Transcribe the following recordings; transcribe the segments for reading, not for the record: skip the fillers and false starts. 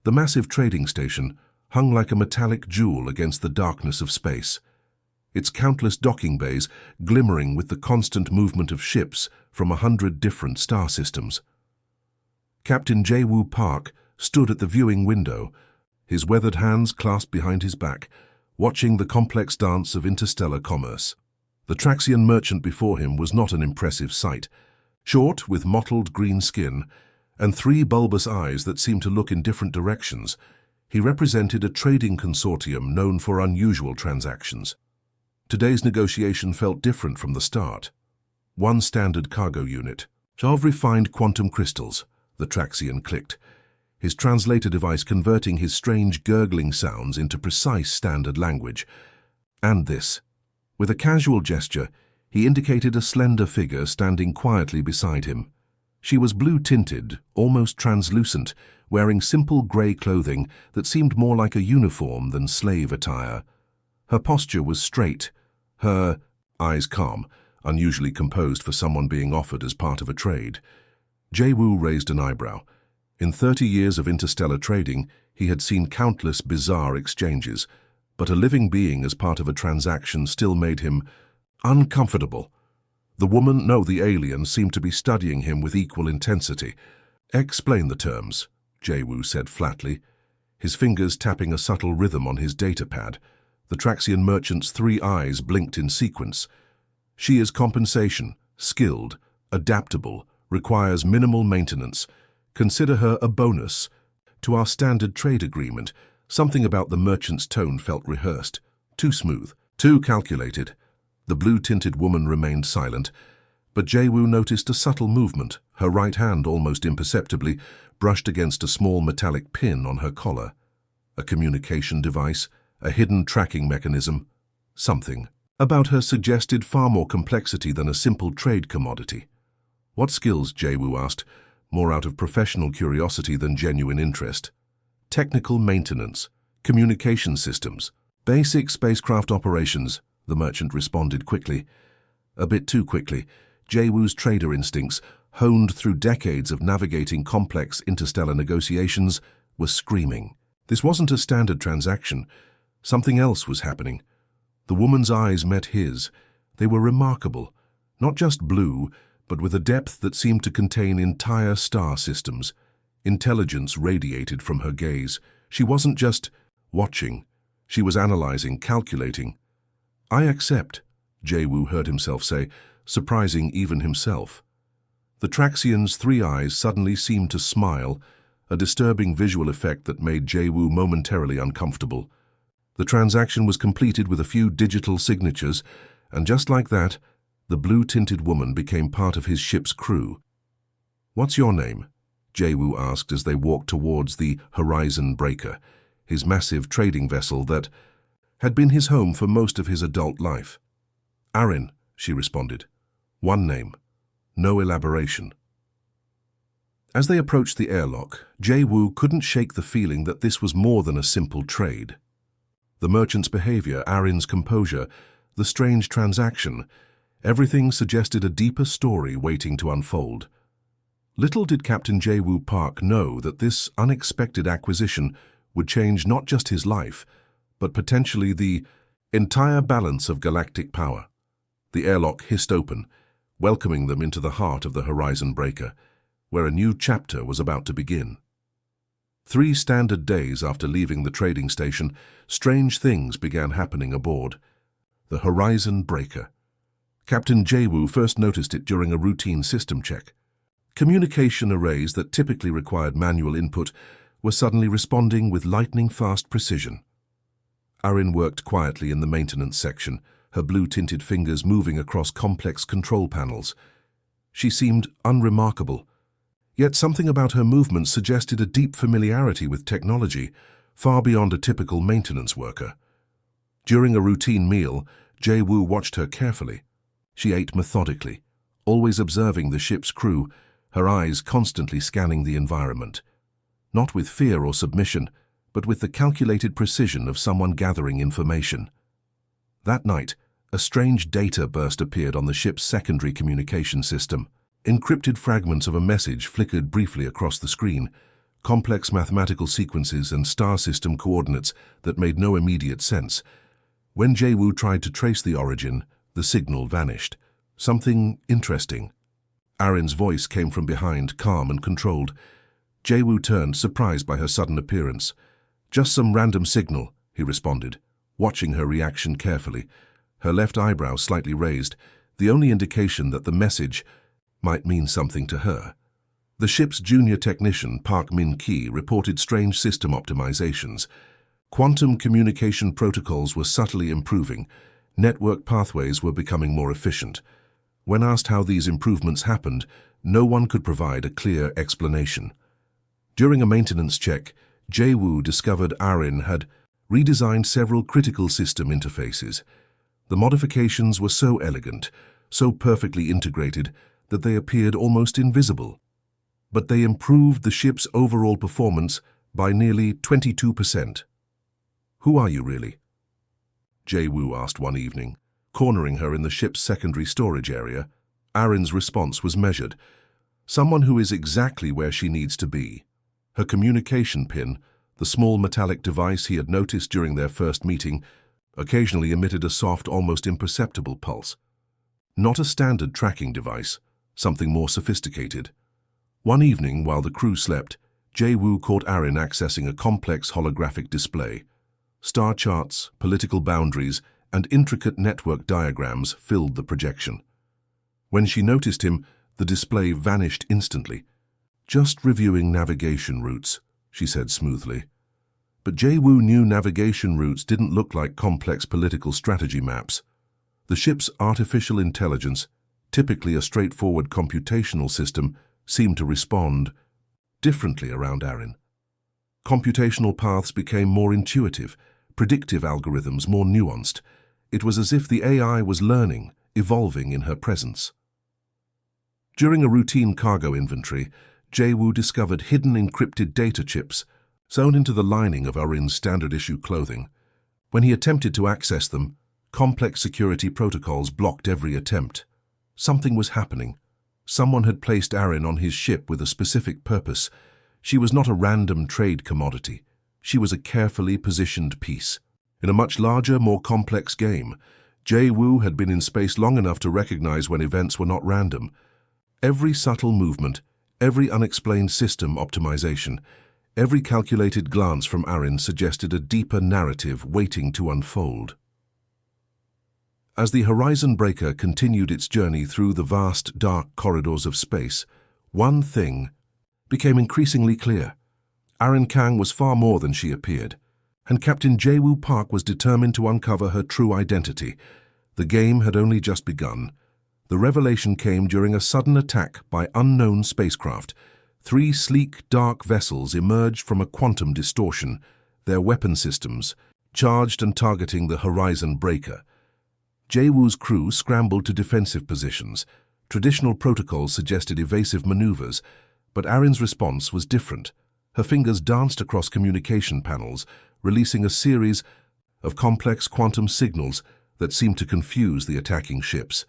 The massive trading station hung like a metallic jewel against the darkness of space, its countless docking bays glimmering with the constant movement of ships from 100 different star systems. Captain Jae-woo Park stood at the viewing window, his weathered hands clasped behind his back, watching the complex dance of interstellar commerce. The Traxian merchant before him was not an impressive sight. Short, with mottled green skin, and 3 bulbous eyes that seemed to look in different directions, he represented a trading consortium known for unusual transactions. Today's negotiation felt different from the start. 1 standard cargo unit of refined quantum crystals, the Traxian clicked, his translator device converting his strange gurgling sounds into precise standard language. And this. With a casual gesture, he indicated a slender figure standing quietly beside him. She was blue-tinted, almost translucent, wearing simple grey clothing that seemed more like a uniform than slave attire. Her posture was straight, her eyes calm, unusually composed for someone being offered as part of a trade. Jae-woo raised an eyebrow. In 30 years of interstellar trading, he had seen countless bizarre exchanges, but a living being as part of a transaction still made him uncomfortable. The alien seemed to be studying him with equal intensity. "Explain the terms," Jae-woo said flatly, his fingers tapping a subtle rhythm on his datapad. The Traxian merchant's 3 eyes blinked in sequence. "She is compensation, skilled, adaptable, requires minimal maintenance. Consider her a bonus to our standard trade agreement." Something about the merchant's tone felt rehearsed, too smooth, too calculated. The blue-tinted woman remained silent, but Jae-woo noticed a subtle movement. Her right hand, almost imperceptibly, brushed against a small metallic pin on her collar. A communication device, a hidden tracking mechanism, something. About her suggested far more complexity than a simple trade commodity. "What skills?" Jae-woo asked, more out of professional curiosity than genuine interest. "Technical maintenance, communication systems, basic spacecraft operations," the merchant responded quickly. A bit too quickly. Jae-woo's trader instincts, honed through decades of navigating complex interstellar negotiations, were screaming. This wasn't a standard transaction. Something else was happening. The woman's eyes met his. They were remarkable, not just blue, but with a depth that seemed to contain entire star systems. Intelligence radiated from her gaze. She wasn't just watching. She was analyzing, calculating. "I accept," Jae-woo heard himself say, surprising even himself. The Traxian's 3 eyes suddenly seemed to smile, a disturbing visual effect that made Jae-woo momentarily uncomfortable. The transaction was completed with a few digital signatures, and just like that, the blue-tinted woman became part of his ship's crew. "What's your name?" Jae-woo asked as they walked towards the Horizon Breaker, his massive trading vessel that had been his home for most of his adult life. "Arin," she responded. "One name. No elaboration." As they approached the airlock, Jae-woo couldn't shake the feeling that this was more than a simple trade. The merchant's behavior, Arin's composure, the strange transaction, everything suggested a deeper story waiting to unfold. Little did Captain Jae-woo Park know that this unexpected acquisition would change not just his life, but potentially the entire balance of galactic power. The airlock hissed open, welcoming them into the heart of the Horizon Breaker, where a new chapter was about to begin. 3 standard days after leaving the trading station, strange things began happening aboard. The Horizon Breaker. Captain Jae-woo first noticed it during a routine system check. Communication arrays that typically required manual input were suddenly responding with lightning-fast precision. Arin worked quietly in the maintenance section, her blue-tinted fingers moving across complex control panels. She seemed unremarkable, yet something about her movements suggested a deep familiarity with technology, far beyond a typical maintenance worker. During a routine meal, Jae-woo watched her carefully. She ate methodically, always observing the ship's crew, her eyes constantly scanning the environment. Not with fear or submission, but with the calculated precision of someone gathering information. That night, a strange data burst appeared on the ship's secondary communication system. Encrypted fragments of a message flickered briefly across the screen, complex mathematical sequences and star system coordinates that made no immediate sense. When Jae-woo tried to trace the origin, the signal vanished. Something interesting. Arin's voice came from behind, calm and controlled. Jae-woo turned, surprised by her sudden appearance. "Just some random signal," he responded, watching her reaction carefully, her left eyebrow slightly raised, the only indication that the message might mean something to her. The ship's junior technician, Park Min-ki, reported strange system optimizations. Quantum communication protocols were subtly improving. Network pathways were becoming more efficient. When asked how these improvements happened, no one could provide a clear explanation. During a maintenance check, Jae-woo discovered Arin had redesigned several critical system interfaces. The modifications were so elegant, so perfectly integrated, that they appeared almost invisible. But they improved the ship's overall performance by nearly 22%. "Who are you really?" Jae-woo asked one evening, cornering her in the ship's secondary storage area. Arin's response was measured. "Someone who is exactly where she needs to be." Her communication pin, the small metallic device he had noticed during their first meeting, occasionally emitted a soft, almost imperceptible pulse. Not a standard tracking device, something more sophisticated. One evening, while the crew slept, Jae-woo caught Arin accessing a complex holographic display. Star charts, political boundaries, and intricate network diagrams filled the projection. When she noticed him, the display vanished instantly. "Just reviewing navigation routes," she said smoothly. But Jae-woo knew navigation routes didn't look like complex political strategy maps. The ship's artificial intelligence, typically a straightforward computational system, seemed to respond differently around Arin. Computational paths became more intuitive, predictive algorithms more nuanced. It was as if the AI was learning, evolving in her presence. During a routine cargo inventory, Jae-woo discovered hidden encrypted data chips sewn into the lining of Arin's standard-issue clothing. When he attempted to access them, complex security protocols blocked every attempt. Something was happening. Someone had placed Arin on his ship with a specific purpose. She was not a random trade commodity. She was a carefully positioned piece. In a much larger, more complex game, Jae-woo had been in space long enough to recognize when events were not random. Every subtle movement, every unexplained system optimization, every calculated glance from Arin suggested a deeper narrative waiting to unfold. As the Horizon Breaker continued its journey through the vast, dark corridors of space, one thing became increasingly clear. Arin Kang was far more than she appeared, and Captain Jae-woo Park was determined to uncover her true identity. The game had only just begun. The revelation came during a sudden attack by unknown spacecraft. 3 sleek, dark vessels emerged from a quantum distortion, their weapon systems charged and targeting the Horizon Breaker. Jae-woo's crew scrambled to defensive positions. Traditional protocols suggested evasive maneuvers, but Arin's response was different. Her fingers danced across communication panels, releasing a series of complex quantum signals that seemed to confuse the attacking ships.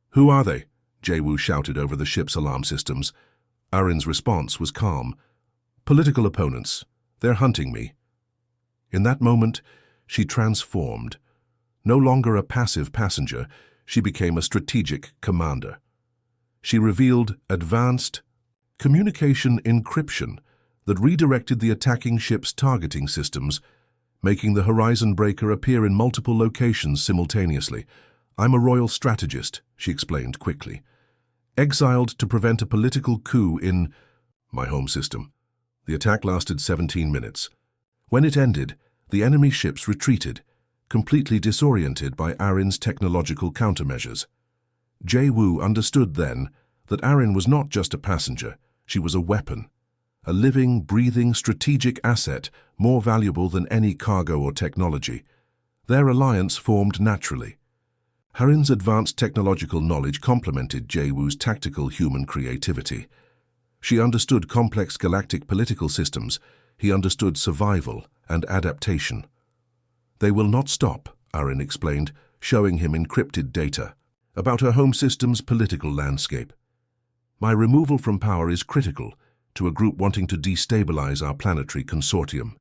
"Who are they?" Jae-woo shouted over the ship's alarm systems. Arin's response was calm. "Political opponents. They're hunting me." In that moment, she transformed. No longer a passive passenger, she became a strategic commander. She revealed advanced communication encryption that redirected the attacking ship's targeting systems, making the Horizon Breaker appear in multiple locations simultaneously. "I'm a royal strategist," she explained quickly. "Exiled to prevent a political coup in my home system." The attack lasted 17 minutes. When it ended, the enemy ships retreated, completely disoriented by Arin's technological countermeasures. Jae-woo understood then that Arin was not just a passenger, she was a weapon, a living, breathing, strategic asset more valuable than any cargo or technology. Their alliance formed naturally. Arin's advanced technological knowledge complemented Jae-woo's tactical human creativity. She understood complex galactic political systems, he understood survival and adaptation. "They will not stop," Arin explained, showing him encrypted data about her home system's political landscape. "My removal from power is critical. to a group wanting to destabilize our planetary consortium.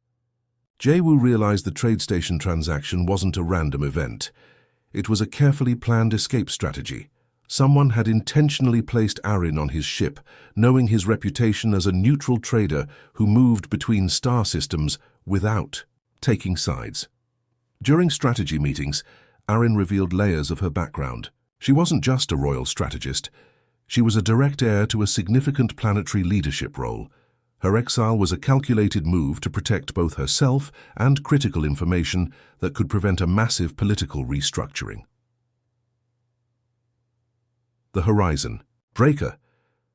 Jae-woo realized the trade station transaction wasn't a random event. It was a carefully planned escape strategy. Someone had intentionally placed Arin on his ship, knowing his reputation as a neutral trader who moved between star systems without taking sides. During strategy meetings, Arin revealed layers of her background. She wasn't just a royal strategist. She was a direct heir to a significant planetary leadership role. Her exile was a calculated move to protect both herself and critical information that could prevent a massive political restructuring. The Horizon Breaker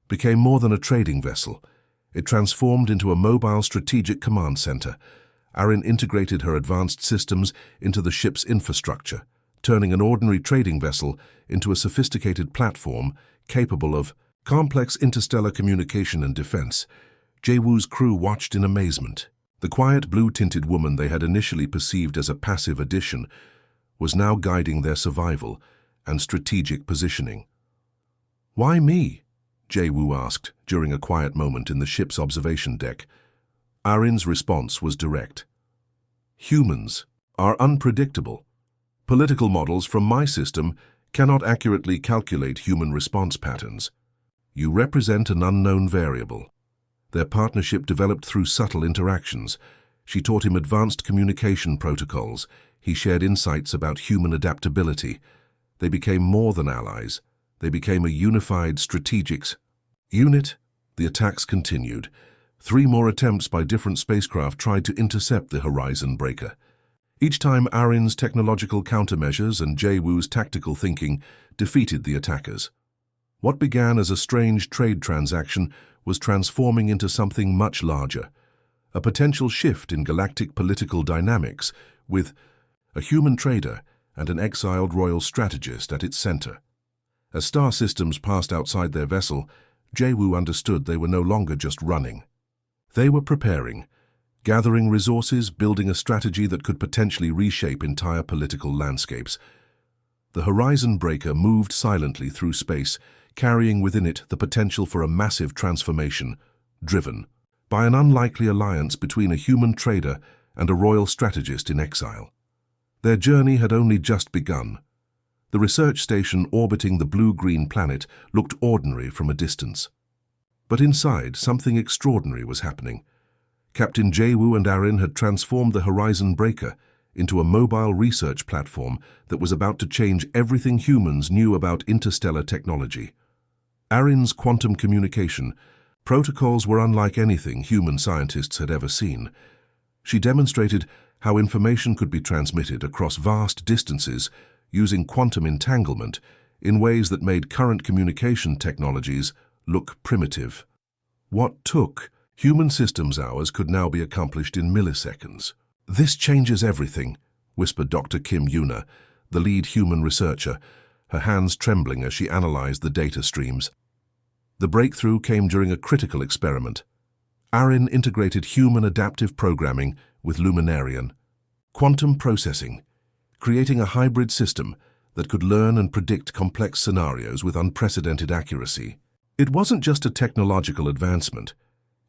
became more than a trading vessel. It transformed into a mobile strategic command center. Arin integrated her advanced systems into the ship's infrastructure, turning an ordinary trading vessel into a sophisticated platform capable of complex interstellar communication and defense. Jae-woo's crew watched in amazement. The quiet blue-tinted woman they had initially perceived as a passive addition was now guiding their survival and strategic positioning. "Why me?" Jae-woo asked during a quiet moment in the ship's observation deck. Arin's response was direct. "Humans are unpredictable. Political models from my system cannot accurately calculate human response patterns. You represent an unknown variable." Their partnership developed through subtle interactions. She taught him advanced communication protocols. He shared insights about human adaptability. They became more than allies. They became a unified strategic unit. The attacks continued. 3 more attempts by different spacecraft tried to intercept the Horizon Breaker. Each time Arin's technological countermeasures and Jae-woo's tactical thinking defeated the attackers. What began as a strange trade transaction was transforming into something much larger, a potential shift in galactic political dynamics with a human trader and an exiled royal strategist at its center. As star systems passed outside their vessel, Jae-woo understood they were no longer just running. They were preparing, gathering resources, building a strategy that could potentially reshape entire political landscapes. The Horizon Breaker moved silently through space, carrying within it the potential for a massive transformation, driven by an unlikely alliance between a human trader and a royal strategist in exile. Their journey had only just begun. The research station orbiting the blue-green planet looked ordinary from a distance. But inside, something extraordinary was happening. Captain Jae-woo and Arin had transformed the Horizon Breaker into a mobile research platform that was about to change everything humans knew about interstellar technology. Arin's quantum communication protocols were unlike anything human scientists had ever seen. She demonstrated how information could be transmitted across vast distances using quantum entanglement in ways that made current communication technologies look primitive. What took human systems hours could now be accomplished in milliseconds. "This changes everything," whispered Dr. Kim Yuna, the lead human researcher, her hands trembling as she analyzed the data streams. The breakthrough came during a critical experiment. Arin integrated human adaptive programming with Luminarian quantum processing, creating a hybrid system that could learn and predict complex scenarios with unprecedented accuracy. It wasn't just a technological advancement.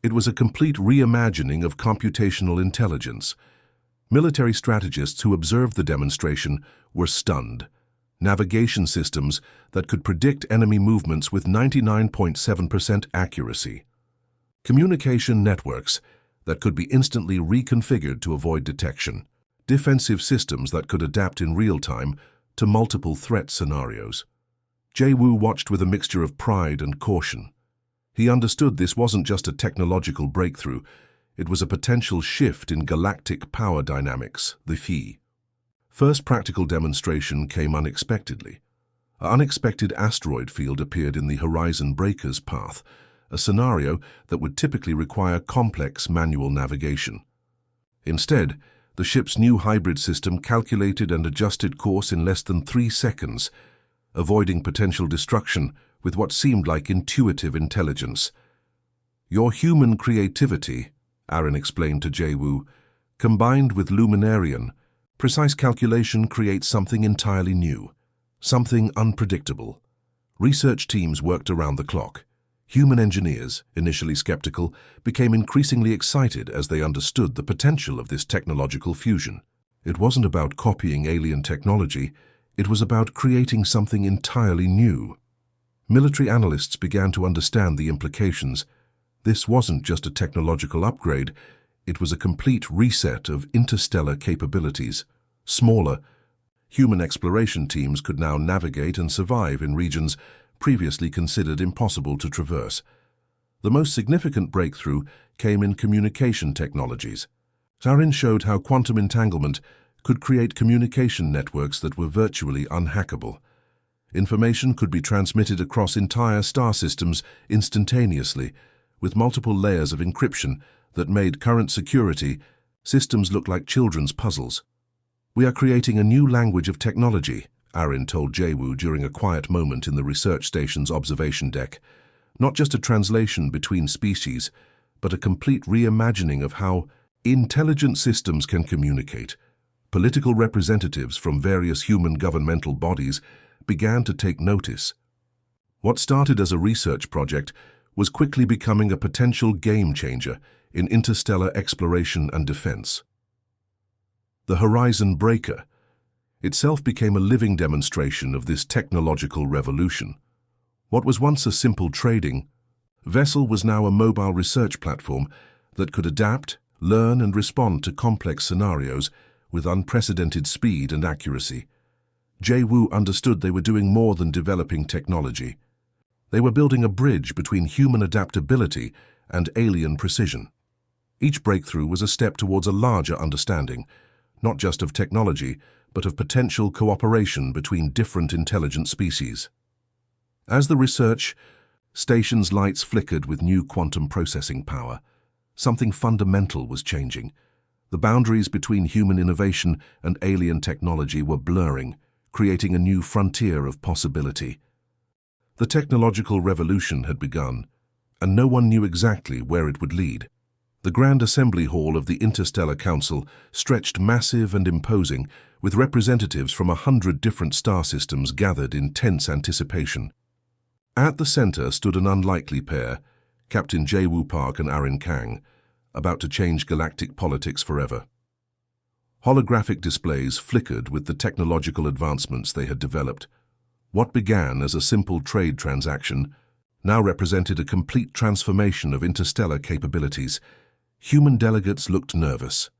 It was a complete reimagining of computational intelligence. Military strategists who observed the demonstration were stunned. Navigation systems that could predict enemy movements with 99.7% accuracy. Communication networks that could be instantly reconfigured to avoid detection. Defensive systems that could adapt in real time to multiple threat scenarios. Jae-woo watched with a mixture of pride and caution. He understood this wasn't just a technological breakthrough, it was a potential shift in galactic power dynamics, the HFY. First practical demonstration came unexpectedly. An unexpected asteroid field appeared in the Horizon Breaker's path, a scenario that would typically require complex manual navigation. Instead, the ship's new hybrid system calculated and adjusted course in less than 3 seconds, avoiding potential destruction with what seemed like intuitive intelligence. "Your human creativity," Arin explained to Jae-woo, "combined with Luminarian, precise calculation creates something entirely new, something unpredictable." Research teams worked around the clock, Human engineers, initially skeptical, became increasingly excited as they understood the potential of this technological fusion. It wasn't about copying alien technology, it was about creating something entirely new. Military analysts began to understand the implications. This wasn't just a technological upgrade, it was a complete reset of interstellar capabilities. Smaller, human exploration teams could now navigate and survive in regions previously considered impossible to traverse. The most significant breakthrough came in communication technologies. Sarin showed how quantum entanglement could create communication networks that were virtually unhackable. Information could be transmitted across entire star systems instantaneously, with multiple layers of encryption that made current security systems look like children's puzzles. "We are creating a new language of technology," Arin told Jae-woo during a quiet moment in the research station's observation deck. "Not just a translation between species, but a complete reimagining of how intelligent systems can communicate." Political representatives from various human governmental bodies began to take notice. What started as a research project was quickly becoming a potential game-changer in interstellar exploration and defense. The Horizon Breaker itself became a living demonstration of this technological revolution. What was once a simple trading vessel was now a mobile research platform that could adapt, learn, and respond to complex scenarios with unprecedented speed and accuracy. Jae-woo understood they were doing more than developing technology. They were building a bridge between human adaptability and alien precision. Each breakthrough was a step towards a larger understanding, not just of technology, but of potential cooperation between different intelligent species. As the research station's lights flickered with new quantum processing power, something fundamental was changing. The boundaries between human innovation and alien technology were blurring, creating a new frontier of possibility. The technological revolution had begun, and no one knew exactly where it would lead. The Grand Assembly Hall of the Interstellar Council stretched massive and imposing, with representatives from 100 different star systems gathered in tense anticipation. At the center stood an unlikely pair, Captain Jae-woo Park and Arin Kang, about to change galactic politics forever. Holographic displays flickered with the technological advancements they had developed. What began as a simple trade transaction now represented a complete transformation of interstellar capabilities. Human delegates looked nervous.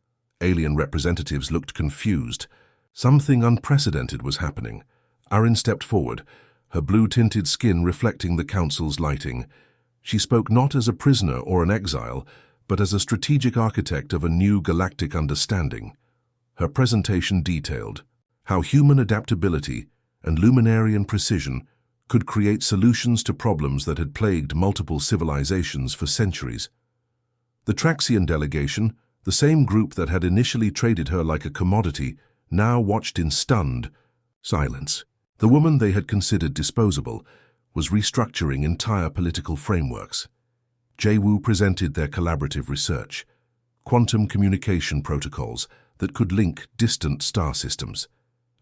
Alien representatives looked confused. Something unprecedented was happening. Arin stepped forward, her blue-tinted skin reflecting the council's lighting. She spoke not as a prisoner or an exile, but as a strategic architect of a new galactic understanding. Her presentation detailed how human adaptability and luminarian precision could create solutions to problems that had plagued multiple civilizations for centuries. The Traxian delegation, the same group that had initially traded her like a commodity, now watched in stunned silence. The woman they had considered disposable was restructuring entire political frameworks. Jae-woo presented their collaborative research, quantum communication protocols that could link distant star systems,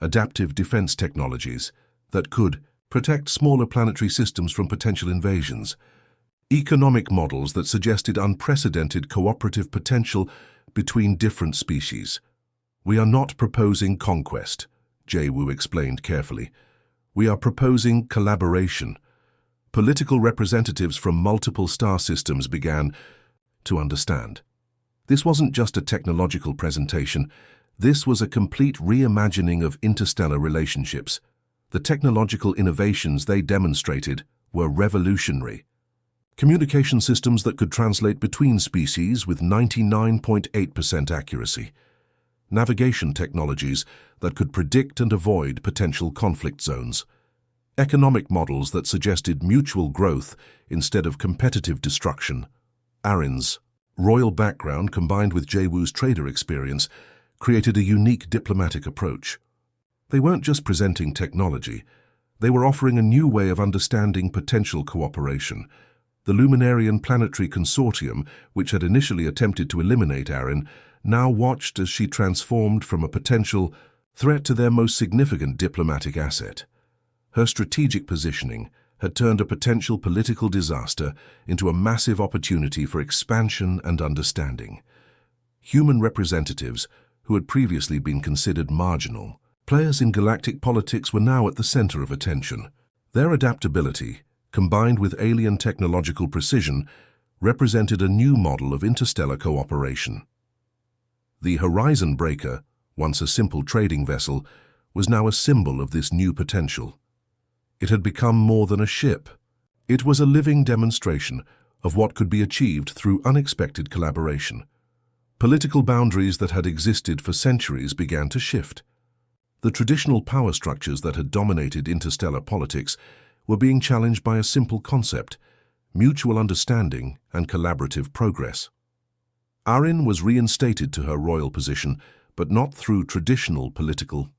adaptive defense technologies that could protect smaller planetary systems from potential invasions, economic models that suggested unprecedented cooperative potential between different species. "We are not proposing conquest," Jae-woo explained carefully. "We are proposing collaboration." Political representatives from multiple star systems began to understand. This wasn't just a technological presentation. This was a complete reimagining of interstellar relationships. The technological innovations they demonstrated were revolutionary. Communication systems that could translate between species with 99.8% accuracy. Navigation technologies that could predict and avoid potential conflict zones. Economic models that suggested mutual growth instead of competitive destruction. Arin's royal background combined with Jae-woo's trader experience created a unique diplomatic approach. They weren't just presenting technology, they were offering a new way of understanding potential cooperation. The Luminarian Planetary Consortium, which had initially attempted to eliminate Arin, now watched as she transformed from a potential threat to their most significant diplomatic asset. Her strategic positioning, had turned a potential political disaster into a massive opportunity for expansion and understanding. Human representatives, who had previously been considered marginal, players in galactic politics were now at the center of attention. Their adaptability, combined with alien technological precision, represented a new model of interstellar cooperation. The Horizon Breaker, once a simple trading vessel, was now a symbol of this new potential. It had become more than a ship. It was a living demonstration of what could be achieved through unexpected collaboration. Political boundaries that had existed for centuries began to shift. The traditional power structures that had dominated interstellar politics were being challenged by a simple concept: mutual understanding and collaborative progress. Arin was reinstated to her royal position, but not through traditional political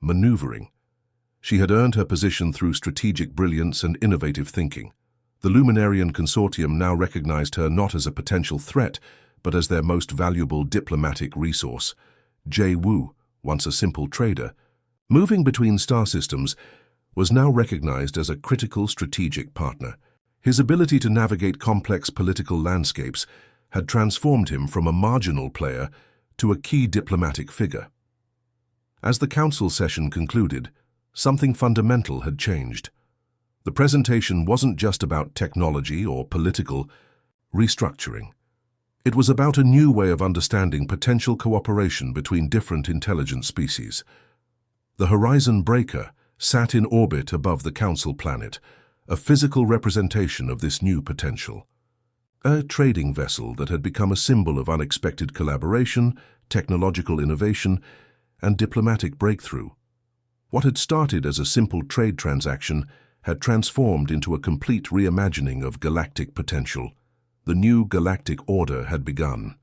maneuvering. She had earned her position through strategic brilliance and innovative thinking. The Luminarian Consortium now recognized her not as a potential threat, but as their most valuable diplomatic resource. Jay Wu, once a simple trader, moving between star systems, was now recognized as a critical strategic partner. His ability to navigate complex political landscapes had transformed him from a marginal player to a key diplomatic figure. As the council session concluded, something fundamental had changed. The presentation wasn't just about technology or political restructuring. It was about a new way of understanding potential cooperation between different intelligent species. The Horizon Breaker sat in orbit above the council planet, a physical representation of this new potential. A trading vessel that had become a symbol of unexpected collaboration, technological innovation, and diplomatic breakthrough. What had started as a simple trade transaction had transformed into a complete reimagining of galactic potential. The new galactic order had begun.